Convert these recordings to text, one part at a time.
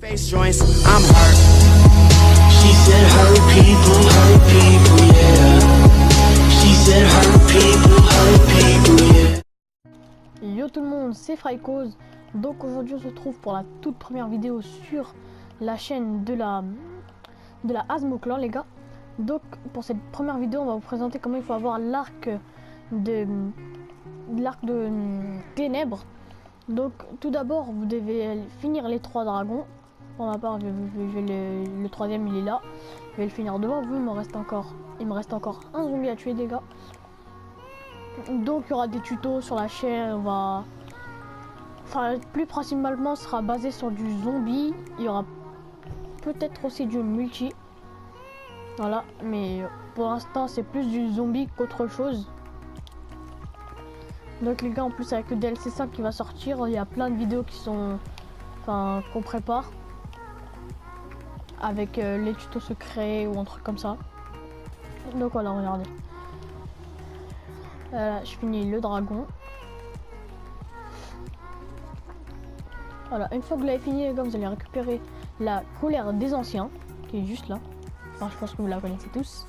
Face joints, I'm hurt. She said hurt people, yeah. She said hurt people, yeah. Yo tout le monde, c'est Frykos. Donc aujourd'hui on se retrouve pour la toute première vidéo sur la chaîne de la Asmoclan les gars. Donc pour cette première vidéo on va vous présenter comment il faut avoir l'arc de ténèbres. Donc tout d'abord vous devez finir les 3 dragons. Pour ma part le troisième il est là. Je vais le finir devant vous, il me reste encore un zombie à tuer les gars. Donc il y aura des tutos sur la chaîne, plus principalement sera basé sur du zombie. Il y aura peut-être aussi du multi. Voilà, mais pour l'instant c'est plus du zombie qu'autre chose. Donc les gars, en plus avec le DLC 5 qui va sortir, il y a plein de vidéos qui sont qu'on prépare avec les tutos secrets ou un truc comme ça. Donc voilà, regardez. Je finis le dragon. Voilà, une fois que vous l'avez fini les gars, vous allez récupérer la colère des anciens qui est juste là. Enfin, je pense que vous la connaissez tous.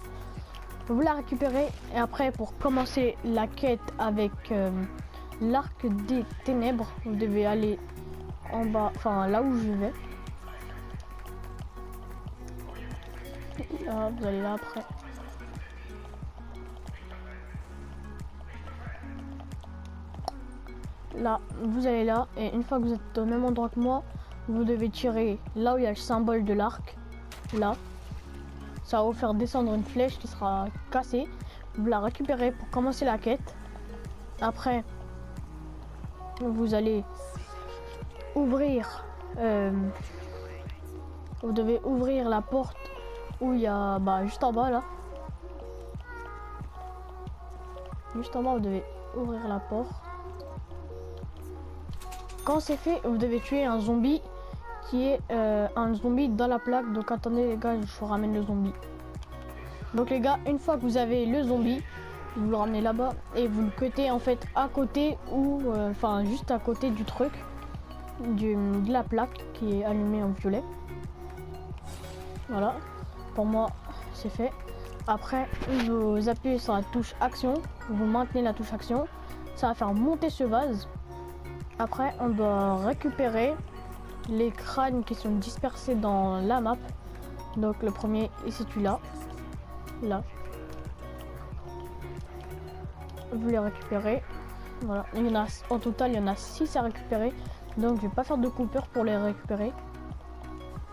Vous la récupérez et après pour commencer la quête avec l'arc des ténèbres, vous devez aller en bas, enfin là où je vais. Là, vous allez là après. Là, vous allez là et une fois que vous êtes au même endroit que moi, vous devez tirer là où il y a le symbole de l'arc. Là, ça va vous faire descendre une flèche qui sera cassée. Vous la récupérez pour commencer la quête. Après, vous allez ouvrir. Vous devez ouvrir la porte où il y a, juste en bas là. Juste en bas, vous devez ouvrir la porte. Quand c'est fait, vous devez tuer un zombie qui est un zombie dans la plaque. Donc attendez les gars, je vous ramène le zombie. Donc les gars, une fois que vous avez le zombie, vous le ramenez là-bas et vous le cuttez en fait à côté ou juste à côté du truc de la plaque qui est allumée en violet. Voilà, pour moi c'est fait. Après vous appuyez sur la touche action, vous maintenez la touche action, ça va faire monter ce vase. Après on doit récupérer les crânes qui sont dispersés dans la map. Donc le premier est situé là. Vous les récupérez. Voilà, il y en a en total, il y en a 6 à récupérer. Donc je vais pas faire de coupure pour les récupérer.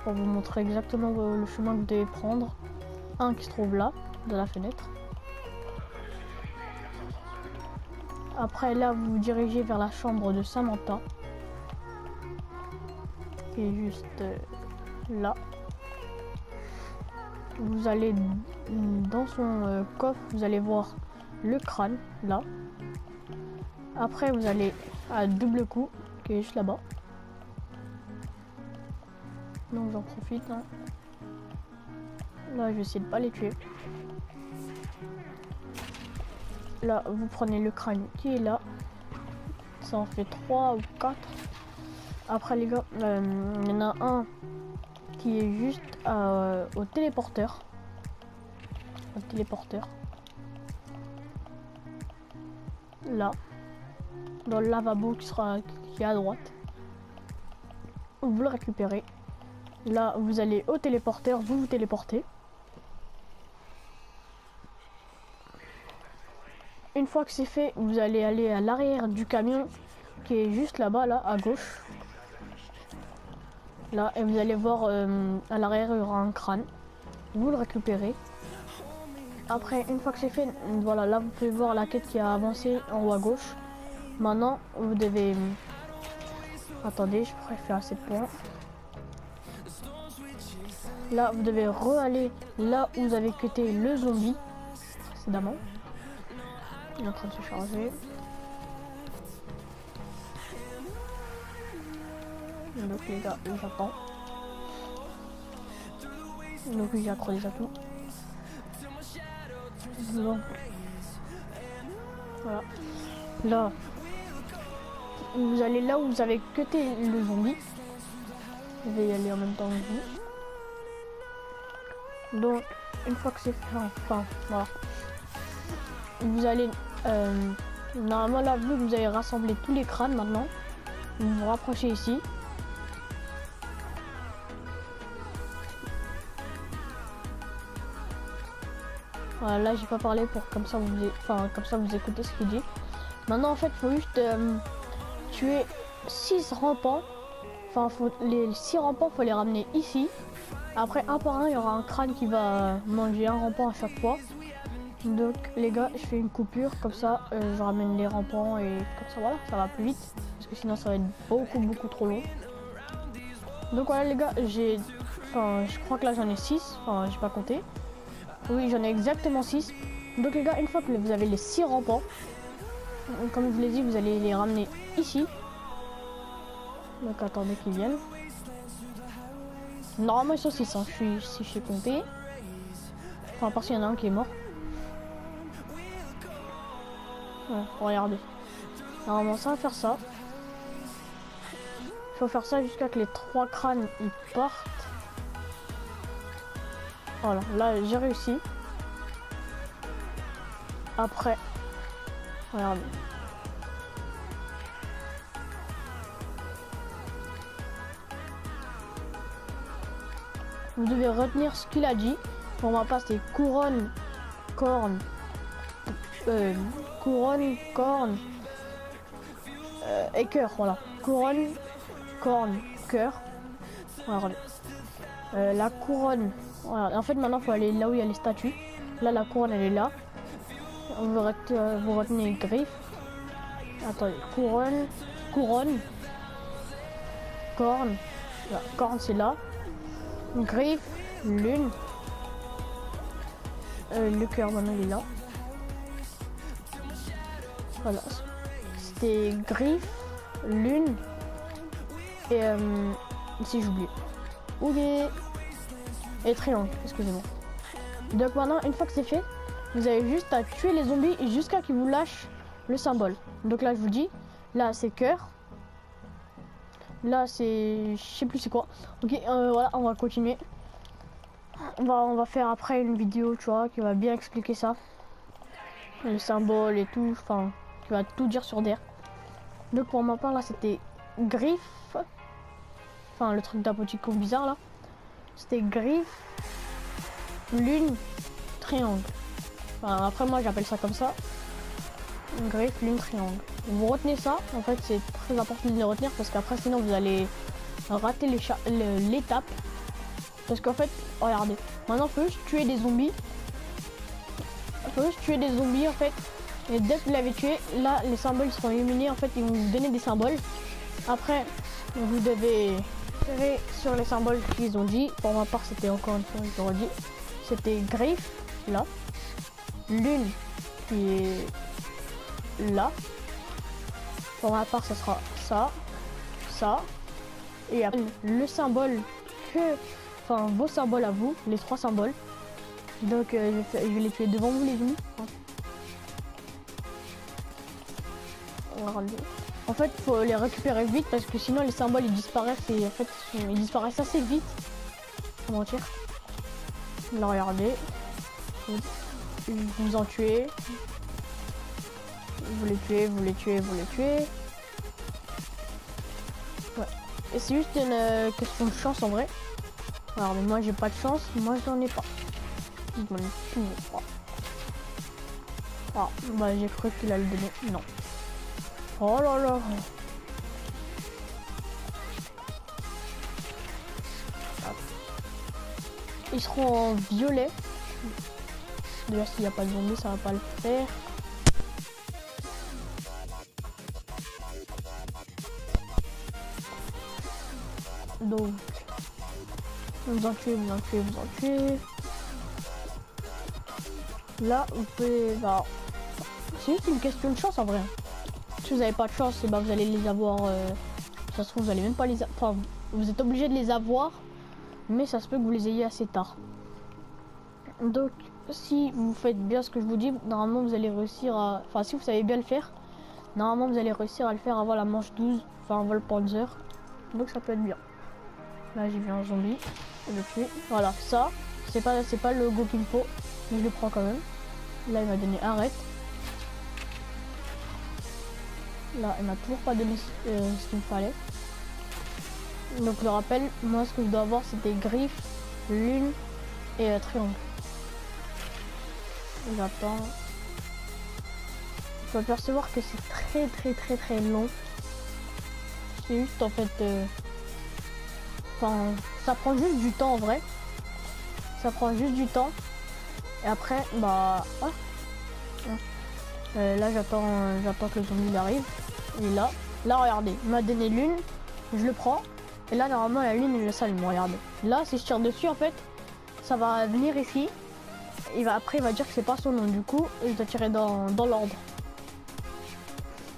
Pour vous montrer exactement le chemin que vous devez prendre. Un qui se trouve là, de la fenêtre. Après là, vous vous dirigez vers la chambre de Samantha. Qui est juste là. Vous allez dans son coffre, vous allez voir le crâne là. Après vous allez à double coup qui est juste là-bas. Donc j'en profite hein. Là je vais essayer de pas les tuer. Là vous prenez le crâne qui est là. Ça en fait 3 ou 4. Après les gars, il y en a un qui est juste au téléporteur. Là, dans le lavabo qui est à droite. Vous le récupérez. Là, vous allez au téléporteur, vous téléportez. Une fois que c'est fait, vous allez aller à l'arrière du camion qui est juste là-bas, là, à gauche. Là, et vous allez voir à l'arrière, il y aura un crâne. Vous le récupérez. Après, une fois que c'est fait, voilà, là, vous pouvez voir la quête qui a avancé en haut à gauche. Maintenant, vous devez... Attendez, je préfère assez de points. Là, vous devez re-aller là où vous avez cuté le zombie précédemment. Il est en train de se charger. Donc les gars, j'attends. Donc j'ai accro déjà tout. Donc voilà. Là, vous allez là où vous avez cuté le zombie. Je vais y aller en même temps que vous. Donc, une fois que c'est fait, enfin, voilà. Vous allez, normalement là, vu que vous avez rassemblé tous les crânes maintenant, vous vous rapprochez ici. Voilà, là j'ai pas parlé pour comme ça vous écoutez ce qu'il dit. Maintenant en fait, faut juste tuer 6 rampants. Enfin, les 6 rampants, faut les ramener ici. Après, un par un, il y aura un crâne qui va manger un rampant à chaque fois. Donc, les gars, je fais une coupure, comme ça, je ramène les rampants et comme ça, voilà, ça va plus vite. Parce que sinon, ça va être beaucoup trop long. Donc, voilà, les gars, je crois que là, j'en ai 6. Enfin, j'ai pas compté. Oui, j'en ai exactement 6. Donc, les gars, une fois que vous avez les 6 rampants, comme je vous l'ai dit, vous allez les ramener ici. Donc attendez qu'ils viennent. Normalement ils sont 6, hein. Si je suis compté. Enfin, parce qu'il y en a un qui est mort. Ouais, regardez. Normalement ça va faire ça. Il faut faire ça jusqu'à ce que les 3 crânes ils partent. Voilà, là j'ai réussi. Après, regardez. Vous devez retenir ce qu'il a dit. Pour ma part, c'est couronne, corne, et cœur. Voilà. Couronne, corne, cœur. Voilà. La couronne. Voilà. En fait, maintenant, il faut aller là où il y a les statues. Là, la couronne, elle est là. Vous retenez griffe. Attendez. Couronne, corne. La corne, c'est là. Griffe, lune. Le cœur maintenant il est là. Voilà. C'était griffe, lune et si j'oublie. Oublié. Et triangle, excusez-moi. Donc maintenant, une fois que c'est fait, vous avez juste à tuer les zombies jusqu'à qu'ils vous lâchent le symbole. Donc là je vous dis, là c'est cœur. Là c'est, je sais plus c'est quoi. Ok, voilà, on va continuer. On va faire après une vidéo, tu vois, qui va bien expliquer ça. Le symbole et tout, enfin, qui va tout dire sur der. Donc pour ma part là c'était griffe. Enfin le truc d'apotico bizarre là. C'était griffe, lune, triangle. Enfin, après moi j'appelle ça comme ça. Griffe, lune, triangle. Vous retenez ça, en fait c'est très important de les retenir parce qu'après sinon vous allez rater l'étape. Parce qu'en fait, regardez, maintenant il faut juste tuer des zombies. Il faut juste tuer des zombies en fait. Et dès que vous l'avez tué, là les symboles seront illuminés. En fait, ils vont vous donner des symboles. Après, vous devez tirer sur les symboles qu'ils ont dit. Pour ma part, c'était encore une fois, je redis. C'était griffe, là. Lune, qui est là. Pour ma part, ce sera ça, ça. Et après, le symbole que... Enfin, vos symboles à vous, les 3 symboles. Donc, je vais les tuer devant vous, les amis. En fait, il faut les récupérer vite parce que sinon les symboles ils disparaissent et en fait ils disparaissent assez vite. Faut mentir. Là, regardez. Vous en tuez. Vous les tuez, vous les tuez, vous les tuez. Ouais. Et c'est juste une question de chance en vrai. Alors mais moi j'ai pas de chance, moi j'en ai pas. J'en ai toujours pas. Ah bah j'ai cru qu'il allait le donner. Non. Oh là là. Ils seront en violet. Déjà s'il n'y a pas de zombie ça va pas le faire. Donc vous en tuez, vous en tuez, vous en tuez. Là vous pouvez... Bah, c'est juste une question de chance en vrai. Si vous n'avez pas de chance, et bah, vous allez les avoir... Ça se trouve vous allez même pas les... Enfin vous êtes obligé de les avoir. Mais ça se peut que vous les ayez assez tard. Donc si vous faites bien ce que je vous dis, normalement vous allez réussir à... Enfin si vous savez bien le faire, normalement vous allez réussir à le faire avant la manche 12. Enfin avant le Panzer. Donc ça peut être bien. Là j'ai vu un zombie, je le tue. Voilà, ça, c'est pas le go qu'il me faut, mais je le prends quand même. Là il m'a donné arrête. Là il m'a toujours pas donné ce qu'il me fallait. Donc je le rappelle, moi ce que je dois avoir c'était griffe, lune et triangle. J'attends. Je peux apercevoir que c'est très long. C'est juste en fait... Enfin, ça prend juste du temps en vrai. Ça prend juste du temps. Et après, bah... là j'attends que le zombie arrive. Et là regardez, il m'a donné lune, je le prends. Et là normalement la lune je s'allume, regardez. Là si je tire dessus en fait, ça va venir ici. Après il va dire que c'est pas son nom, du coup je dois tirer dans l'ordre.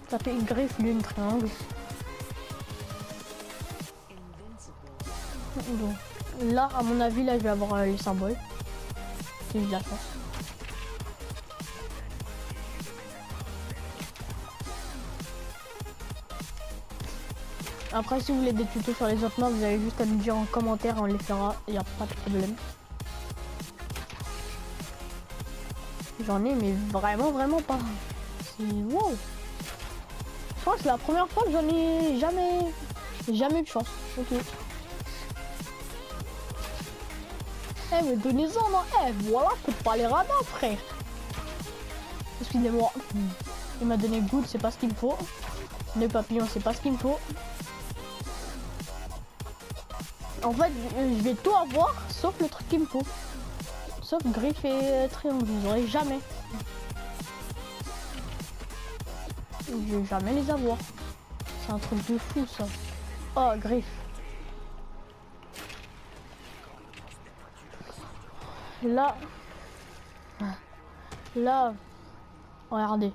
Ça fait griffe, lune, triangle. Donc, là à mon avis là je vais avoir les symboles. Si j'ai de la chance. Après si vous voulez des tutos sur les autres maps, vous avez juste à me dire en commentaire, on les fera, il n'y a pas de problème. J'en ai mais vraiment pas. C'est wow. Je crois que c'est la première fois que j'en ai jamais eu de chance. Ok. Eh mais donnez-en non. Eh voilà, faut pas les radins frère. Excusez-moi. Il m'a donné good, c'est pas ce qu'il me faut. Le papillon, c'est pas ce qu'il me faut. En fait, je vais tout avoir, sauf le truc qu'il me faut. Sauf griffe et triangle, je les aurai jamais. Je vais jamais les avoir. C'est un truc de fou ça. Oh, griffe. Là, regardez.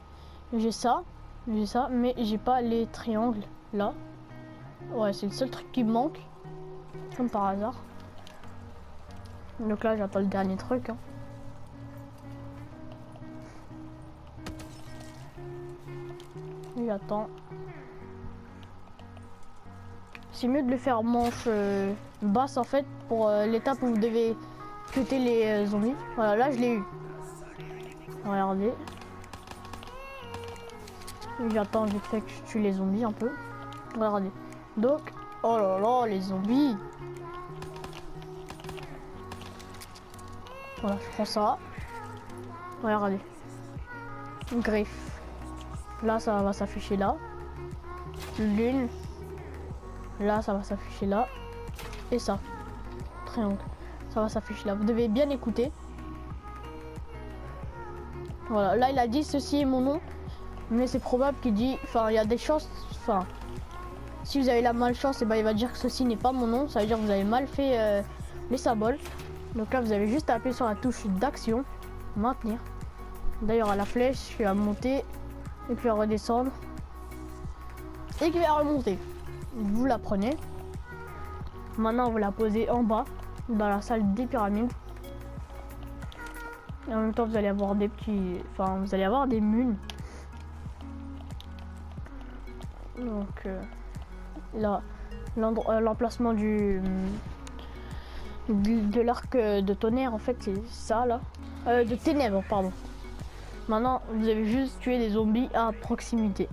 J'ai ça, mais j'ai pas les triangles là. Ouais, c'est le seul truc qui me manque. Comme par hasard. Donc là, j'attends le dernier truc. Hein. J'attends. C'est mieux de le faire manche basse en fait pour l'étape où vous devez cuter les zombies. Voilà, là je l'ai eu. Regardez. J'attends vite fait que je tue les zombies un peu. Regardez. Donc, oh là là, les zombies. Voilà, je prends ça. Regardez. Griffe. Là, ça va s'afficher là. Lune. Là, ça va s'afficher là. Et ça. Triangle. Ça va s'afficher là. Vous devez bien écouter. Voilà. Là, il a dit ceci est mon nom. Mais c'est probable qu'il dit... Enfin, il y a des chances... Enfin... Si vous avez la malchance, et ben, il va dire que ceci n'est pas mon nom. Ça veut dire que vous avez mal fait les symboles. Donc là, vous avez juste à appuyer sur la touche d'action. Maintenir. D'ailleurs, à la flèche, je vais monter. Et puis à redescendre. Et qui va remonter. Vous la prenez. Maintenant, vous la posez en bas. Dans la salle des pyramides. Et en même temps, vous allez avoir des petits... Enfin, vous allez avoir des mules. Donc... là, l'emplacement de l'arc de tonnerre, en fait, c'est ça, là. De ténèbres, pardon. Maintenant, vous avez juste tué des zombies à proximité.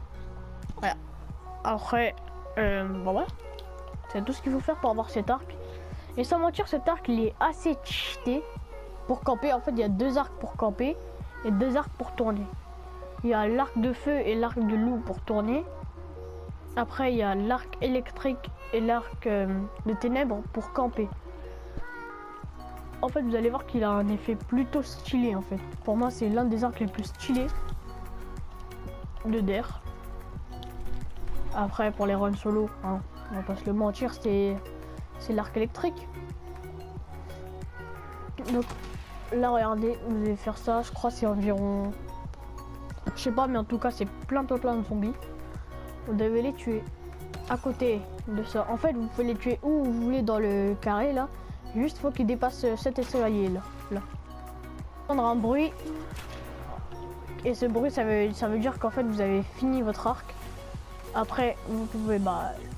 Voilà. Après, bon, voilà. C'est tout ce qu'il faut faire pour avoir cet arc. Et sans mentir, cet arc, il est assez cheaté pour camper. En fait, il y a deux arcs pour camper et deux arcs pour tourner. Il y a l'arc de feu et l'arc de loup pour tourner. Après, il y a l'arc électrique et l'arc de ténèbres pour camper. En fait, vous allez voir qu'il a un effet plutôt stylé, en fait. Pour moi, c'est l'un des arcs les plus stylés de DER. Après, pour les runs solo, hein, on va pas se le mentir, c'est l'arc électrique. Donc, là, regardez, vous allez faire ça. Je crois que c'est environ... Je sais pas, mais en tout cas, c'est plein de zombies. Vous devez les tuer à côté de ça. En fait, vous pouvez les tuer où vous voulez dans le carré là. Juste faut qu'ils dépassent cet escalier là. Entendre un bruit. Et ce bruit, ça veut dire qu'en fait vous avez fini votre arc. Après, vous pouvez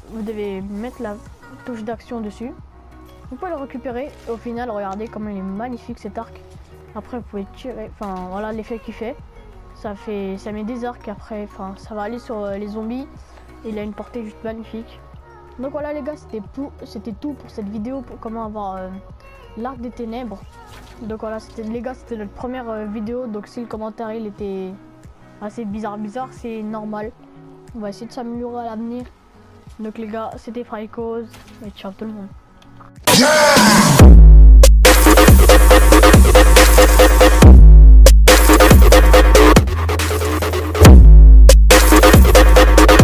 vous devez mettre la touche d'action dessus. Vous pouvez le récupérer. Et au final, regardez comment il est magnifique cet arc. Après, vous pouvez tirer. Enfin, voilà l'effet qu'il fait. Ça met des arcs après. Enfin, ça va aller sur les zombies. Il a une portée juste magnifique. Donc voilà les gars, c'était tout pour cette vidéo pour comment avoir l'arc des ténèbres. Donc voilà, les gars, c'était notre première vidéo. Donc si le commentaire il était assez bizarre, c'est normal. On va essayer de s'améliorer à l'avenir. Donc les gars, c'était Frykos et ciao tout le monde.